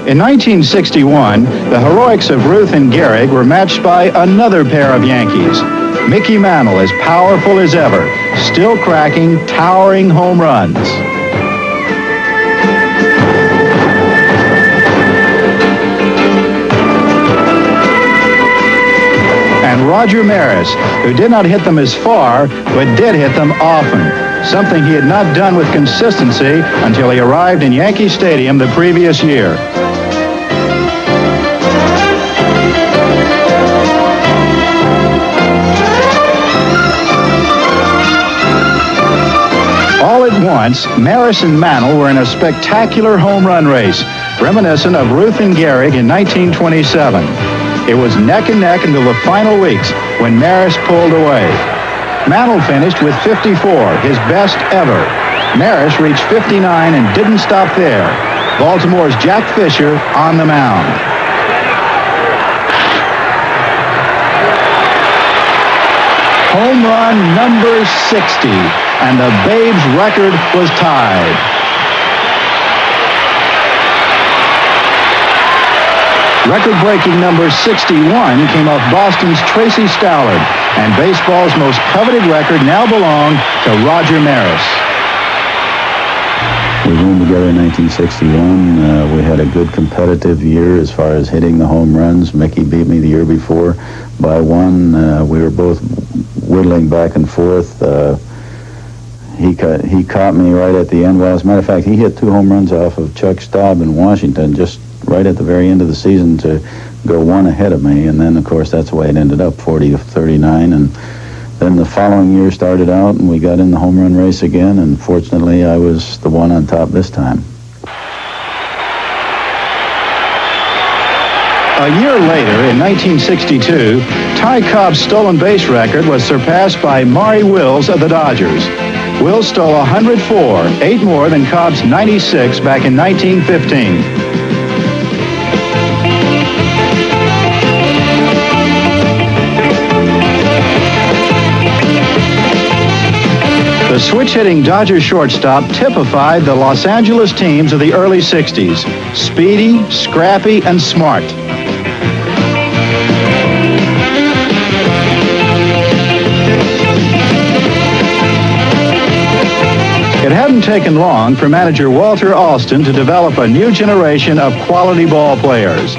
In 1961, the heroics of Ruth and Gehrig were matched by another pair of Yankees. Mickey Mantle, as powerful as ever, still cracking towering home runs. And Roger Maris, who did not hit them as far, but did hit them often, something he had not done with consistency until he arrived in Yankee Stadium the previous year. All at once, Maris and Mantle were in a spectacular home run race, reminiscent of Ruth and Gehrig in 1927. It was neck and neck until the final weeks when Maris pulled away. Mantle finished with 54, his best ever. Maris reached 59 and didn't stop there. Baltimore's Jack Fisher on the mound. Home run number 60, and the Babe's record was tied. Record-breaking number 61 came off Boston's Tracy Stallard, and baseball's most coveted record now belonged to Roger Maris. We roomed together in 1961. We had a good competitive year as far as hitting the home runs. Mickey beat me the year before by one. We were both whittling back and forth. He caught me right at the end. Well, as a matter of fact, he hit 2 home runs off of Chuck Staub in Washington just right at the very end of the season to go 1 ahead of me. And then, of course, that's the way it ended up, 40-39. And then the following year started out, and we got in the home run race again. And fortunately, I was the one on top this time. A year later, in 1962, Ty Cobb's stolen base record was surpassed by Maury Wills of the Dodgers. Wills stole 104, 8 more than Cobb's 96 back in 1915. The switch-hitting Dodger shortstop typified the Los Angeles teams of the early 60s. Speedy, scrappy, and smart. It hadn't taken long for manager Walter Alston to develop a new generation of quality ball players.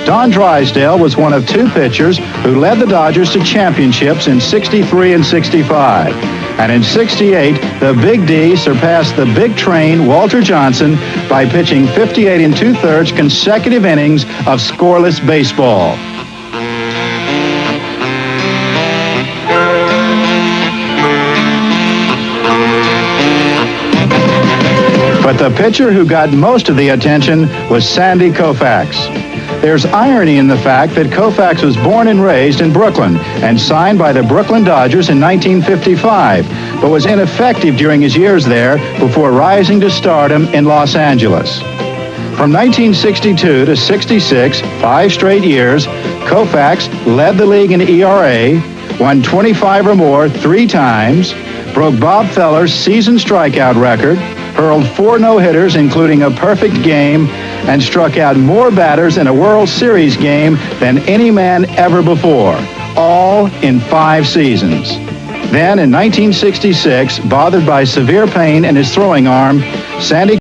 Don Drysdale was one of 2 pitchers who led the Dodgers to championships in 63 and 65. And in 68, the Big D surpassed the Big Train, Walter Johnson, by pitching 58 2/3 consecutive innings of scoreless baseball. But the pitcher who got most of the attention was Sandy Koufax. There's irony in the fact that Koufax was born and raised in Brooklyn and signed by the Brooklyn Dodgers in 1955, but was ineffective during his years there before rising to stardom in Los Angeles. From 1962 to 66, 5 straight years, Koufax led the league in ERA, won 25 or more 3 times, broke Bob Feller's season strikeout record, hurled 4 no-hitters, including a perfect game, and struck out more batters in a World Series game than any man ever before, all in 5 seasons. Then, in 1966, bothered by severe pain in his throwing arm, Sandy